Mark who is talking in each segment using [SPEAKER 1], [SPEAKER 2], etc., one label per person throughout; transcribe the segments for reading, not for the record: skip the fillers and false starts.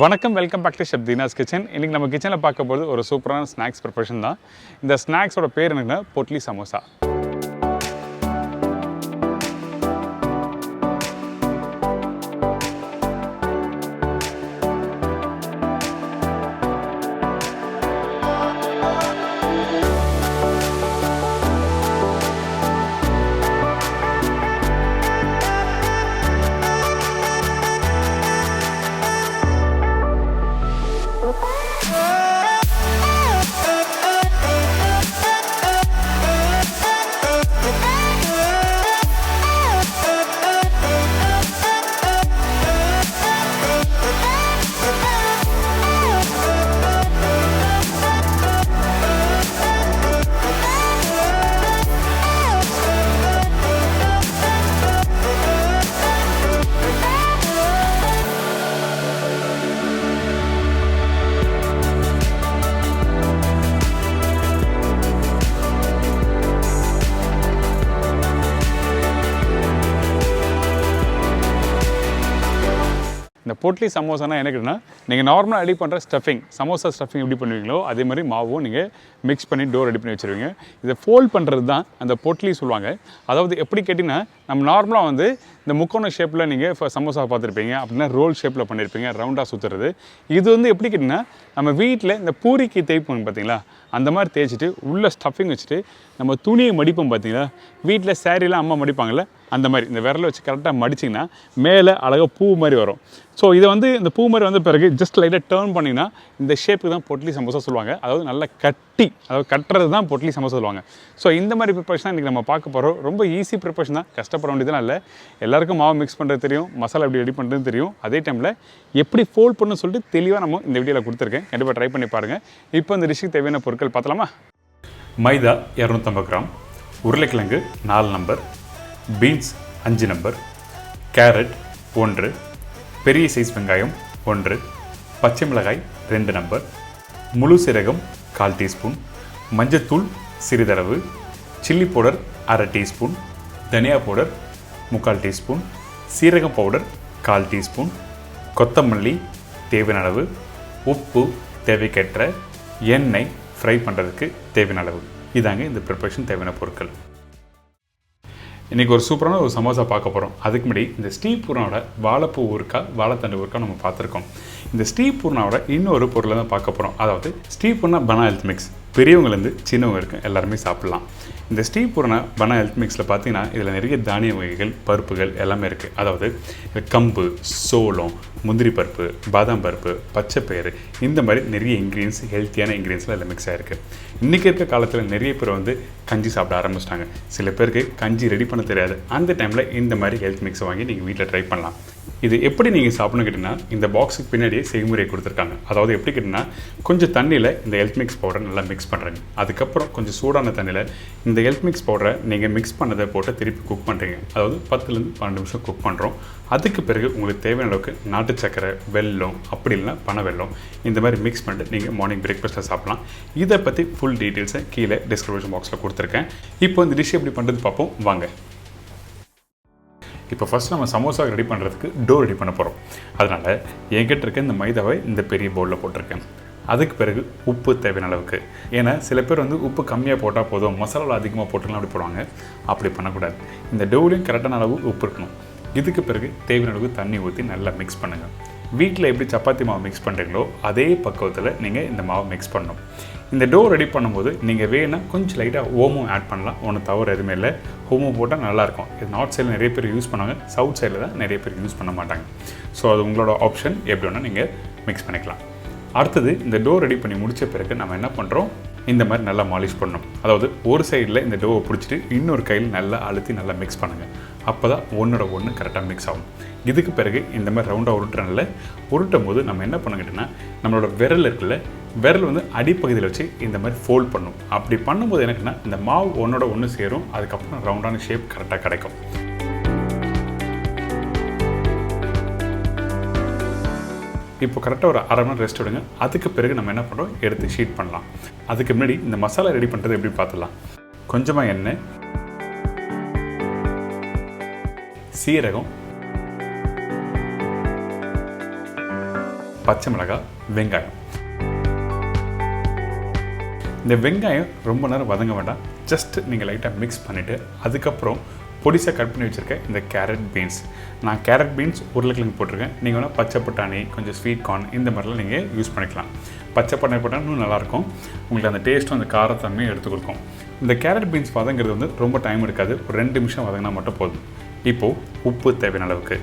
[SPEAKER 1] வணக்கம், welcome back to chef Deena's kitchen. இன்றைக்கி நம்ம கிச்சனில் பார்க்க போகிறது ஒரு சூப்பரான ஸ்நாக்ஸ் ப்ரிப்பரேஷன் தான். இந்த ஸ்நாக்ஸோட பேர் என்னன்னா பொட்லி சமோசா. இந்த பொட்லி சமோசானா என்னக்குன்னா, நீங்கள் நார்மலாக ரெடி பண்ணுற ஸ்டஃபிங், சமோசா ஸ்டஃபிங் எப்படி பண்ணுவீங்களோ அதே மாதிரி மாவும் நீங்கள் மிக்ஸ் பண்ணி டோ ரெடி பண்ணி வச்சுருவீங்க. இதை ஃபோல்ட் பண்ணுறது தான் அந்த பொட்லி சொல்லுவாங்க. அதாவது எப்படி கேட்டிங்கன்னா, நம்ம நார்மலாக வந்து இந்த முக்கோண ஷேப்பில் நீங்கள் இப்போ சமோசா பார்த்துருப்பீங்க, அப்படின்னா ரோல் ஷேப்பில் பண்ணியிருப்பீங்க, ரவுண்டாக சுற்றுறது. இது வந்து எப்படி கேட்டிங்கன்னா, நம்ம வீட்டில் இந்த பூரிக்கு தேய்ப்போம் பார்த்தீங்களா, அந்த மாதிரி தேய்ச்சிட்டு உள்ளே ஸ்டஃபிங் வச்சுட்டு நம்ம துணியை மடிப்போம் பார்த்தீங்களா, வீட்டில் சேரீலாம் அம்மா மடிப்பாங்கள்ல, அந்த மாதிரி இந்த விரலை வச்சு கரெக்டாக மடிச்சிங்கன்னா மேலே அழகாக பூ மாதிரி வரும். ஸோ இதை வந்து இந்த பூ மாதிரி வந்த பிறகு ஜஸ்ட் லைட்டாக டேர்ன் பண்ணிங்கன்னா இந்த ஷேப்புக்கு தான் பொட்லி சமோசா சொல்லுவாங்க. அதாவது நல்லா கட்டி, அதாவது கட்டுறது தான் பொட்லி சமோசா சொல்லுவாங்க. ஸோ இந்த மாதிரி ப்ரிப்பரேஷன் இன்றைக்கி நம்ம பார்க்க போகிறோம். ரொம்ப ஈஸி ப்ரிப்பரேஷன் தான், கஷ்டப்பட வேண்டியதுலாம் இல்லை. எல்லாருக்கும் மாவு மிக்ஸ் பண்ணுறது தெரியும், மசாலா எப்படி ரெடி பண்ணுறது தெரியும். அதே டைமில் எப்படி ஃபோல்ட் பண்ணணும்னு சொல்லிட்டு தெளிவாக நம்ம இந்த வீடியோவில் கொடுத்துருக்கேன். கண்டிப்பாக ட்ரை பண்ணி பாருங்கள். இப்போ இந்த டிஷ்ஷுக்கு தேவையான பொருட்கள் பார்த்தலாமா? மைதா 250 கிராம், உருளைக்கிழங்கு 4 நம்பர், பீன்ஸ் 5 நம்பர், கேரட் 1, பெரிய சைஸ் வெங்காயம் 1, பச்சை மிளகாய் 2 நம்பர், முழு சீரகம் 1/4 டீஸ்பூன், மஞ்சத்தூள் சிறிதளவு, சில்லி பவுடர் 1/2 டீஸ்பூன், தனியா பவுடர் 3/4 டீஸ்பூன், சீரகம் பவுடர் 1/4 டீஸ்பூன், கொத்தமல்லி தேவையான அளவு, உப்பு தேவைக்கேற்ற, எண்ணெய் ஃப்ரை பண்ணுறதுக்கு தேவையான அளவு. இதாங்க இந்த ப்ரிப்பரேஷன் தேவையான பொருட்கள். இன்றைக்கி ஒரு சூப்பரான ஒரு சமோசா பார்க்க போகிறோம். அதுக்கு முன்னாடி இந்த ஸ்டீப் பூர்ணாவோட வாழைப்பூ ஊறுக்காய், வாழைத்தண்டு ஊறுக்காய் நம்ம பார்த்துருக்கோம். இந்த ஸ்டீப் பூர்ணாவோட இன்னொரு பொருளை தான் பார்க்க போகிறோம். அதாவது ஸ்டீப் பூர்ணா பனா ஹெல்த் மிக்ஸ். பெரியவங்கலேருந்து சின்னவங்க இருக்கும் எல்லாருமே சாப்பிட்லாம். இந்த ஸ்டீப் பூர்ணா பனா ஹெல்த் மிக்ஸில் பார்த்தீங்கன்னா இதில் நிறைய தானிய வகைகள், பருப்புகள் எல்லாமே இருக்குது. அதாவது கம்பு, சோளம், முந்திரி பருப்பு, பாதாம் பருப்பு, பச்சைப்பயிறு, இந்த மாதிரி நிறைய இன்க்ரீடியன்ஸ், ஹெல்த்தியான இன்க்ரீடியன்ஸ்லாம் இதில் மிக்ஸ் ஆகிருக்கு. இன்றைக்கி இருக்க காலத்தில் நிறைய பேர் வந்து கஞ்சி சாப்பிட ஆரம்பிச்சிட்டாங்க. சில பேருக்கு கஞ்சி ரெடி பண்ண தெரியாது. அந்த டைமில் இந்த மாதிரி ஹெல்த் மிக்ஸை வாங்கி நீங்கள் வீட்டில் ட்ரை பண்ணலாம். இது எப்படி நீங்கள் சாப்பிடணும் கேட்டிங்கன்னா, இந்த பாக்ஸுக்கு பின்னாடியே செய்முறையை கொடுத்துருக்காங்க. அதாவது எப்படி கேட்டிங்கன்னா, கொஞ்சம் தண்ணியில் இந்த ஹெல்த் மிக்ஸ் பவுடர் நல்லா மிக்ஸ் பண்ணுறீங்க. அதுக்கப்புறம் கொஞ்சம் சூடான தண்ணியில் இந்த ஹெல்த் மிக்ஸ் பவுடரை நீங்கள் மிக்ஸ் பண்ணதை போட்டு திருப்பி குக் பண்ணுறீங்க. அதாவது 10லேருந்து 12 நிமிஷம் குக் பண்ணுறோம். அதுக்கு பிறகு உங்களுக்கு தேவையான அளவுக்கு நாட்டு சக்கரை, வெல்லம், அப்படி இல்லைனா பனை வெல்லம், இந்த மாதிரி மிக்ஸ் பண்ணிட்டு நீங்கள் மார்னிங் பிரேக்ஃபாஸ்ட்டில் சாப்பிட்லாம். இதை பற்றி ஃபுல் டீட்டெயில்ஸை கீழே டிஸ்கிரிப்ஷன் பாக்ஸில் கொடுத்துருக்கேன். இப்போ இந்த டிஷ் எப்படி பண்ணுறது பார்ப்போம் வாங்க. இப்போ ஃபஸ்ட் நம்ம சமோசா ரெடி பண்ணுறதுக்கு டோ ரெடி பண்ண போகிறோம். அதனால் என்கிட்ட இருக்க இந்த மைதாவை இந்த பெரிய பவுலில் போட்டிருக்கேன். அதுக்கு பிறகு உப்பு தேவையான அளவுக்கு. ஏன்னா சில பேர் வந்து உப்பு கம்மியாக போட்டால் போதும், மசாலாவில் அதிகமாக போட்டுக்கலாம் அப்படி போடுவாங்க. அப்படி பண்ணக்கூடாது. இந்த டோவிலையும் கரெக்டான அளவு உப்பு இருக்கணும். இதுக்கு பிறகு தேவையான அளவு தண்ணி ஊற்றி நல்லா மிக்ஸ் பண்ணுங்கள். வீட்டில் எப்படி சப்பாத்தி மாவு மிக்ஸ் பண்ணுறீங்களோ அதே பக்குவத்தில் நீங்கள் இந்த மாவை மிக்ஸ் பண்ணணும். இந்த டோ ரெடி பண்ணும்போது நீங்கள் வேணால் கொஞ்சம் லைட்டாக ஓமம் ஆட் பண்ணலாம். ஒன்று தவிர எதுவுமே இல்லை. ஓமம் போட்டால் நல்லாயிருக்கும். இது நார்த் சைடில் நிறைய பேர் யூஸ் பண்ணுவாங்க, சவுத் சைடில் தான் நிறைய பேர் யூஸ் பண்ண மாட்டாங்க. ஸோ அது உங்களோட ஆப்ஷன், எப்படி வேணால் நீங்கள் மிக்ஸ் பண்ணிக்கலாம். அடுத்தது இந்த டோ ரெடி பண்ணி முடித்த பிறகு நம்ம என்ன பண்ணுறோம், இந்த மாதிரி நல்லா மாலிஷ் பண்ணணும். அதாவது ஒரு சைடில் இந்த டோவை பிடிச்சிட்டு இன்னொரு கையில் நல்லா அழுத்தி நல்லா மிக்ஸ் பண்ணுங்கள். அப்போ தான் ஒன்றோட ஒன்று கரெக்டாக மிக்ஸ் ஆகும். இதுக்கு பிறகு இந்த மாதிரி ரவுண்டாக உருட்டுறனால உருட்டும் போது நம்ம என்ன பண்ணிக்கிட்டோன்னா, நம்மளோட விரல் இருக்குல்ல, விரல் வந்து அடிப்பகுதியில் வச்சு இந்த மாதிரி ஃபோல்ட் பண்ணும். அப்படி பண்ணும்போது எனக்குன்னா இந்த மாவு ஒன்றோட ஒன்று சேரும். அதுக்கப்புறம் ரவுண்டான ஷேப் கரெக்டாக கிடைக்கும். இப்போ கரெக்டாக ஒரு அரை மணி நேரம் ரெஸ்ட் விடுங்க. அதுக்கு பிறகு நம்ம என்ன பண்ணுறோம், எடுத்து ஷீட் பண்ணலாம். அதுக்கு முன்னாடி இந்த மசாலா ரெடி பண்ணுறது எப்படி பார்த்துடலாம். கொஞ்சமாக எண்ணெய், சீரகம், பச்சை மிளகாய், வெங்காயம். இந்த வெங்காயம் ரொம்ப நேரம் வதங்க வேண்டாம். ஜஸ்ட் நீங்கள் லைட்டாக மிக்ஸ் பண்ணிவிட்டு அதுக்கப்புறம் பொடிசாக கட் பண்ணி வச்சுருக்கேன் இந்த கேரட் பீன்ஸ். நான் கேரட் பீன்ஸ் உருளைக்கிழங்கு போட்டிருக்கேன். நீங்கள் வேணால் பச்சை பட்டாணி, கொஞ்சம் ஸ்வீட் கார்ன் இந்த மாதிரிலாம் நீங்கள் யூஸ் பண்ணிக்கலாம். பச்சை பட்டாணி போட்டால் இன்னும் நல்லாயிருக்கும். உங்களுக்கு அந்த டேஸ்ட்டும் அந்த காரத்தன்மையும் எடுத்து கொடுக்கும். இந்த கேரட் பீன்ஸ் வதங்கிறது வந்து ரொம்ப டைம் எடுக்காது. ஒரு 2 நிமிஷம் வதங்கினா மட்டும் போதும். இப்போது உப்பு தேவையான அளவுக்கு,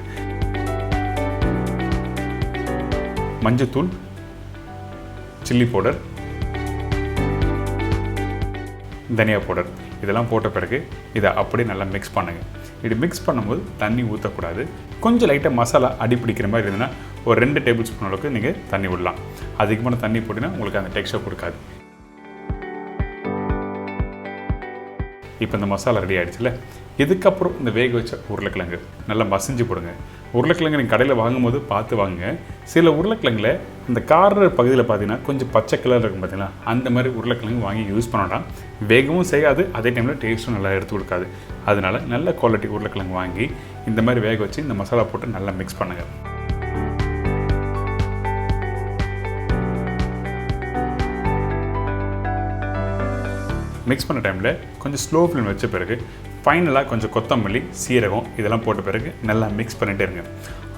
[SPEAKER 1] மஞ்சத்தூள், சில்லி பவுடர், தனியா பவுடர் இதெல்லாம் போட்ட பிறகு இதை அப்படியே நல்லா மிக்ஸ் பண்ணுங்கள். இது மிக்ஸ் பண்ணும்போது தண்ணி ஊற்றக்கூடாது. கொஞ்சம் லைட்டாக மசாலா அடி பிடிக்கிற மாதிரி இருந்ததுன்னா ஒரு 2 டேபிள் ஸ்பூன் அளவுக்கு நீங்கள் தண்ணி விடலாம். அதிகமான தண்ணி போட்டிங்கன்னா உங்களுக்கு அந்த டெக்ஸ்சர் கொடுக்காது. இப்போ இந்த மசாலா ரெடி ஆகிடுச்சுல, இதுக்கப்புறம் இந்த வேக வச்ச உருளைக்கிழங்கு நல்லா மசிஞ்சு போடுங்க. உருளைக்கிழங்கு நீங்கள் கடையில் வாங்கும்போது பார்த்து வாங்குங்க. சில உருளைக்கிழங்குல இந்த கார்னர் பகுதியில் பார்த்தீங்கன்னா கொஞ்சம் பச்சை கலர் இருக்கும் பார்த்தீங்களா, அந்த மாதிரி உருளைக்கிழங்கு வாங்கி யூஸ் பண்ணோன்னா வேகவும் செய்யாது, அதே டைமில் டேஸ்ட்டும் நல்லா எடுத்து கொடுக்காது. அதனால நல்ல குவாலிட்டி உருளைக்கிழங்கு வாங்கி இந்த மாதிரி வேக வச்சு இந்த மசாலா போட்டு நல்லா மிக்ஸ் பண்ணுங்கள். மிக்ஸ் பண்ண டைமில் கொஞ்சம் ஸ்லோ ஃப்ளேம் வச்ச பிறகு ஃபைனலாக கொஞ்சம் கொத்தமல்லி, சீரகம் இதெல்லாம் போட்ட பிறகு நல்லா மிக்ஸ் பண்ணிகிட்டே இருங்க.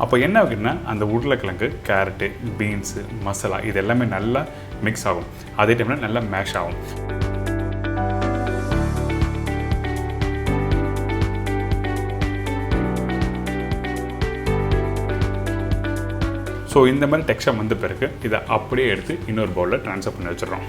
[SPEAKER 1] அப்போ என்ன ஆகுதுன்னா அந்த உருளைக்கிழங்கு, கேரட்டு, பீன்ஸு, மசாலா இது எல்லாமே நல்லா மிக்ஸ் ஆகும். அதே டைமில் நல்லா மேஷ் ஆகும். ஸோ இந்த மாதிரி டெக்ஸ்சர் வந்த பிறகு இதை அப்படியே எடுத்து இன்னொரு பவுலில் ட்ரான்ஸ்ஃபர் பண்ணி வச்சிடறோம்.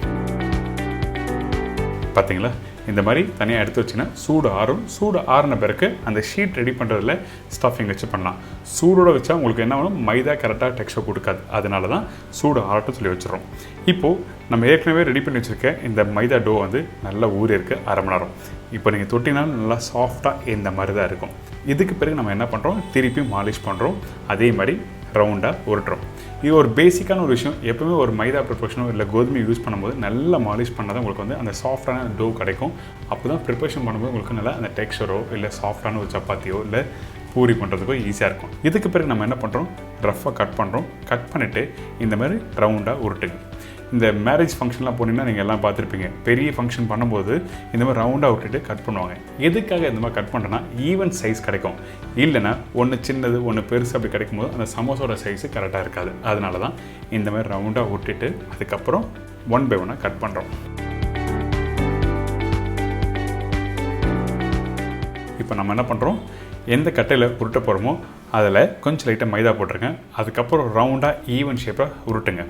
[SPEAKER 1] பார்த்தீங்களா, இந்த மாதிரி தனியாக எடுத்து வச்சிங்கன்னா சூடு ஆறும். சூடு ஆறின பிறகு அந்த ஷீட் ரெடி பண்ணுறதுல ஸ்டஃபிங் வச்சு பண்ணலாம். சூடோடு வச்சா உங்களுக்கு என்ன ஆகும், மைதா கரெக்டாக டெக்ஸ்சர் கொடுக்காது. அதனால தான் சூடு ஆறட்டும் சொல்லி வச்சுருவோம். இப்போது நம்ம ஏற்கனவே ரெடி பண்ணி வச்சுருக்க இந்த மைதா டோ வந்து நல்லா ஊறி இருக்குது 1/2 மணி நேரம். இப்போ நீங்கள் தொட்டினாலும் நல்லா சாஃப்டாக இந்த மாதிரி தான் இருக்கும். இதுக்கு பிறகு நம்ம என்ன பண்ணுறோம், திருப்பி மாலிஷ் பண்ணுறோம். அதே மாதிரி ரவுண்டாக உருட்டுறோம். இது ஒரு பேசிக்கான ஒரு விஷயம். எப்பவுமே ஒரு மைதா ப்ரிப்பரேஷனோ இல்லை கோதுமை யூஸ் பண்ணும்போது நல்லா மாலிஷ் பண்ணால் தான் உங்களுக்கு வந்து அந்த சாஃப்டான டோ கிடைக்கும். அப்போ தான் ப்ரிப்பரேஷன் பண்ணும்போது உங்களுக்கு நல்லா அந்த டெக்ஸ்சரோ இல்லை சாஃப்டான ஒரு சப்பாத்தியோ இல்லை பூரி பண்ணுறதுக்கோ ஈஸியாக இருக்கும். இதுக்கு பிறகு நம்ம என்ன பண்ணுறோம், ரஃப்பாக கட் பண்ணுறோம். கட் பண்ணிவிட்டு இந்த மாதிரி ரவுண்டாக உருட்டுங்க. இந்த மேரேஜ் ஃபங்க்ஷன்லாம் போனீங்கன்னா நீங்கள் எல்லாம் பார்த்துருப்பீங்க. பெரிய ஃபங்க்ஷன் பண்ணும்போது இந்த மாதிரி ரவுண்டாக விட்டுட்டு கட் பண்ணுவாங்க. எதுக்காக இந்த மாதிரி கட் பண்ணுறேன்னா ஈவன் சைஸ் கிடைக்கும். இல்லைனா ஒன்று சின்னது ஒன்று பெருசு அப்படி கிடைக்கும்போது அந்த சமோசாவோட சைஸு கரெக்டாக இருக்காது. அதனால தான் இந்த மாதிரி ரவுண்டாக விட்டுட்டு அதுக்கப்புறம் 1 by 1 கட் பண்ணுறோம். இப்போ நம்ம என்ன பண்ணுறோம், எந்த கட்டையில் உருட்ட போகிறோமோ அதில் கொஞ்சம் லைட்டாக மைதா போட்டுருங்க. அதுக்கப்புறம் ரவுண்டாக ஈவன் ஷேப்பாக உருட்டுங்க.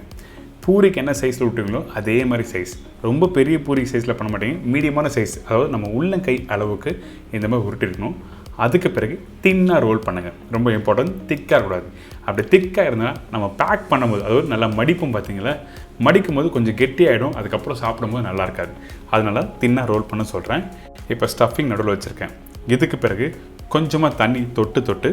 [SPEAKER 1] பூரிக்கு என்ன சைஸில் விட்டுங்களோ அதே மாதிரி சைஸ். ரொம்ப பெரிய பூரி சைஸில் பண்ண மாட்டீங்க, மீடியமான சைஸ், அதாவது நம்ம உள்ளங்கை அளவுக்கு இந்த மாதிரி உருட்டிருக்கணும். அதுக்கு பிறகு தின்னாக ரோல் பண்ணுங்கள். ரொம்ப இம்பார்ட்டன்ட், திக்காக கூடாது. அப்படி திக்காக இருந்தால் நம்ம பேக் பண்ணும்போது, அதாவது நல்லா மடிப்போம் பார்த்தீங்களா, மடிக்கும் போது கொஞ்சம் கெட்டியாகிடும். அதுக்கப்புறம் சாப்பிடும்போது நல்லா இருக்காது. அதனால தின்னாக ரோல் பண்ண சொல்கிறேன். இப்போ ஸ்டஃபிங் நடுவில் வச்சுருக்கேன். இதுக்கு பிறகு கொஞ்சமாக தண்ணி தொட்டு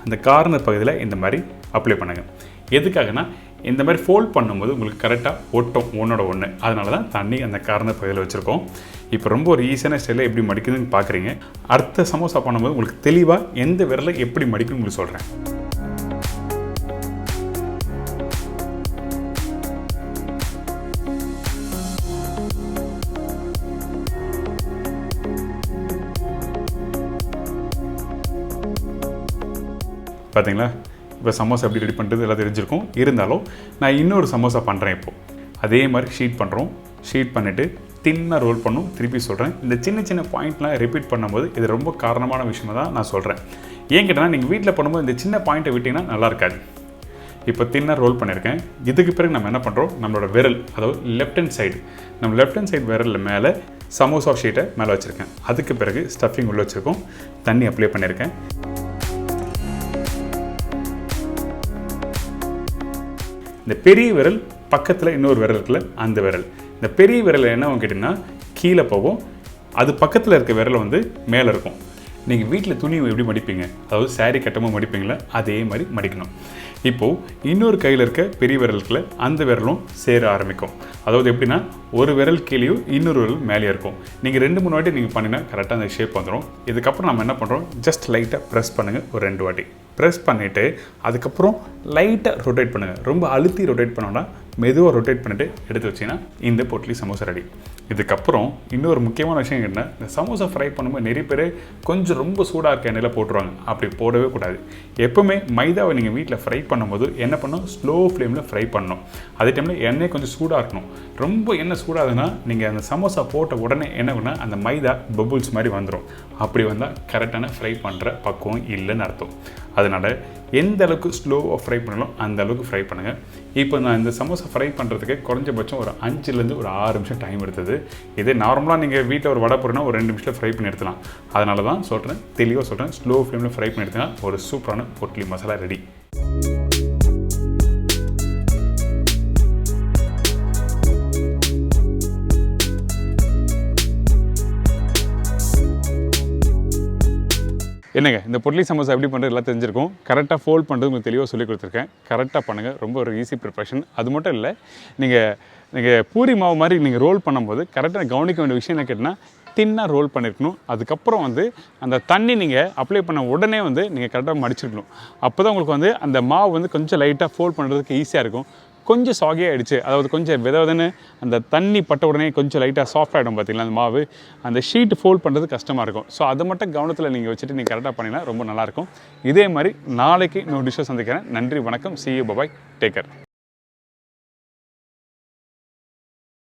[SPEAKER 1] அந்த கார்னர் பகுதியில் இந்த மாதிரி அப்ளை பண்ணுங்கள். எதுக்காகனா இந்த மாதிரி ஃபோல்ட் பண்ணும்போது உங்களுக்கு கரெக்டாக ஒட்டும் ஒன்றோட ஒன்று. அதனால தான் தண்ணி அந்த கார்னர் பகுதியில் வச்சுருக்கோம். இப்போ ரொம்ப ஒரு ஈஸியான ஸ்டைலில் எப்படி மடிக்குதுன்னு பார்க்குறீங்க. அடுத்த சமோசா பண்ணும்போது உங்களுக்கு தெளிவாக எந்த விரலை எப்படி மடிக்கணும்னு உங்களுக்கு சொல்கிறேன். பார்த்தீங்களா, இப்போ சமோசா எப்படி ரெடி பண்ணுறது எல்லாம் தெரிஞ்சிருக்கும். இருந்தாலும் நான் இன்னொரு சமோசா பண்ணுறேன். இப்போது அதே மாதிரி ஷீட் பண்ணுறோம். ஷீட் பண்ணிவிட்டு தின்னாக ரோல் பண்ணும். திருப்பி சொல்கிறேன், இந்த சின்ன சின்ன பாயிண்ட்லாம் ரிப்பீட் பண்ணும்போது இது ரொம்ப காரணமான விஷயமாக தான் நான் சொல்கிறேன். ஏன் கேட்டால் நீங்கள் வீட்டில் பண்ணும்போது இந்த சின்ன பாயிண்ட்டை விட்டிங்கன்னா நல்லா இருக்காது. இப்போ தின்னாக ரோல் பண்ணியிருக்கேன். இதுக்கு பிறகு நம்ம என்ன பண்ணுறோம், நம்மளோட விரல், அதாவது லெஃப்ட் ஹேண்ட் சைடு, நம்ம லெஃப்ட் ஹேண்ட் சைடு விரலில் மேலே சமோசா ஷீட்டை மேலே வச்சுருக்கேன். அதுக்கு பிறகு ஸ்டஃபிங் உள்ளே வச்சுருக்கோம். தண்ணி அப்ளை பண்ணியிருக்கேன். இந்த பெரிய விரல் பக்கத்தில் இன்னொரு விரல் இருக்குல்ல, அந்த விரல், இந்த பெரிய விரல் என்ன கேட்டிங்கன்னா கீழே போகும். அது பக்கத்தில் இருக்க விரல் வந்து மேலே இருக்கும். நீங்கள் வீட்டில் துணி எப்படி மடிப்பீங்க, அதாவது சாரீ கட்டமாக மடிப்பீங்களா, அதே மாதிரி மடிக்கணும். இப்போது இன்னொரு கையில் இருக்க பெரிய விரலுக்குள்ள அந்த விரலும் சேர ஆரம்பிக்கும். அதாவது எப்படின்னா ஒரு விரல் கீழேயும் இன்னொரு விரல் மேலே இருக்கும். நீங்கள் 2-3 வாட்டி நீங்கள் பண்ணினா கரெக்டாக அந்த ஷேப் வந்துடும். இதுக்கப்புறம் நம்ம என்ன பண்ணுறோம், ஜஸ்ட் லைட்டாக ப்ரெஸ் பண்ணுங்கள் ஒரு 2 வாட்டி. ப்ரெஸ் பண்ணிவிட்டு அதுக்கப்புறம் லைட்டாக ரொட்டேட் பண்ணுங்கள். ரொம்ப அழுத்தி ரொட்டேட் பண்ணோன்னா மெதுவாக ரொட்டேட் பண்ணிவிட்டு எடுத்து வச்சிங்கன்னா இந்த பொட்லி சமோசா ரெடி. இதுக்கப்புறம் இன்னொரு முக்கியமான விஷயம் என்ன, இந்த சமோசா ஃப்ரை பண்ணும்போது நிறைய பேர் கொஞ்சம் ரொம்ப சூடாக இருக்க எண்ணெயில் போட்டுருவாங்க. அப்படி போடவே கூடாது. எப்போவுமே மைதாவை நீங்கள் வீட்டில் ஃப்ரை பண்ணும்போது என்ன பண்ணணும், ஸ்லோ ஃப்ளேமில் ஃப்ரை பண்ணணும். அதே டைமில் எண்ணெய் கொஞ்சம் சூடாக இருக்கணும். ரொம்ப எண்ணெய் சூடாகுதுன்னா நீங்கள் அந்த சமோசா போட்ட உடனே என்ன பண்ணால் அந்த மைதா பபுள்ஸ் மாதிரி வந்துடும். அப்படி வந்தால் கரெக்டான ஃப்ரை பண்ணுற பக்குவம் இல்லைன்னு அர்த்தம். அதனால் எந்த அளவுக்கு ஸ்லோவாக ஃப்ரை பண்ணலாம் அந்த அளவுக்கு ஃப்ரை பண்ணுங்கள். இப்போ நான் இந்த சமோசா ஃப்ரை பண்ணுறதுக்கு குறைஞ்சபட்சம் ஒரு 5லேருந்து ஒரு 6 நிமிஷம் டைம் எடுத்தது. இதே நார்மலாக நீங்கள் வீட்டில் ஒரு வடை போடுறீங்கன்னா ஒரு 2 நிமிஷத்தில் ஃப்ரை பண்ணி எடுத்துலாம். அதனால தான் சொல்கிறேன், தெளிவாக சொல்கிறேன், ஸ்லோ ஃப்ளேமில் ஃப்ரை பண்ணி எடுத்தீங்கன்னா ஒரு சூப்பரான பொட்லி மசாலா ரெடி. என்னங்க இந்த பொட்லி சமோசா எப்படி பண்ணுறது எல்லாம் தெரிஞ்சிருக்கும். கரெக்டாக ஃபோல்ட் பண்ணுறது உங்களுக்கு தெளிவாக சொல்லி கொடுத்துருக்கேன். கரெக்டாக பண்ணுங்கள். ரொம்ப ஒரு ஈஸி ப்ரிப்ரேஷன். அது மட்டும் இல்லை, நீங்கள் பூரி மாவு மாதிரி நீங்கள் ரோல் பண்ணும்போது கரெக்டாக கவனிக்க வேண்டிய விஷயம் என்ன கேட்டிங்கன்னா, தின்னாக ரோல் பண்ணியிருக்கணும். அதுக்கப்புறம் அந்த தண்ணி நீங்கள் அப்ளை பண்ண உடனே நீங்கள் கரெக்டாக மடிச்சிருக்கணும். அப்போ தான் உங்களுக்கு அந்த மாவு கொஞ்சம் லைட்டாக ஃபோல்ட் பண்ணுறதுக்கு ஈஸியாக இருக்கும். கொஞ்சம் சாகியாக ஆகிடுச்சு, அதாவது கொஞ்சம் விதவிதன்னு அந்த தண்ணி பட்ட உடனே கொஞ்சம் லைட்டாக சாஃப்ட் ஆகிடும் பார்த்தீங்களா அந்த மாவு, அந்த ஷீட் ஃபோல்ட் பண்ணுறது கஷ்டமாக இருக்கும். ஸோ அதை மட்டும் கவனத்தில் நீங்கள் வச்சுட்டு நீங்கள் கரெக்டாக பண்ணிங்கன்னா ரொம்ப நல்லாயிருக்கும். இதே மாதிரி நாளைக்கு இன்னொரு டிஷ்ஷை சந்திக்கிறேன். நன்றி, வணக்கம், see you, bye bye, take care.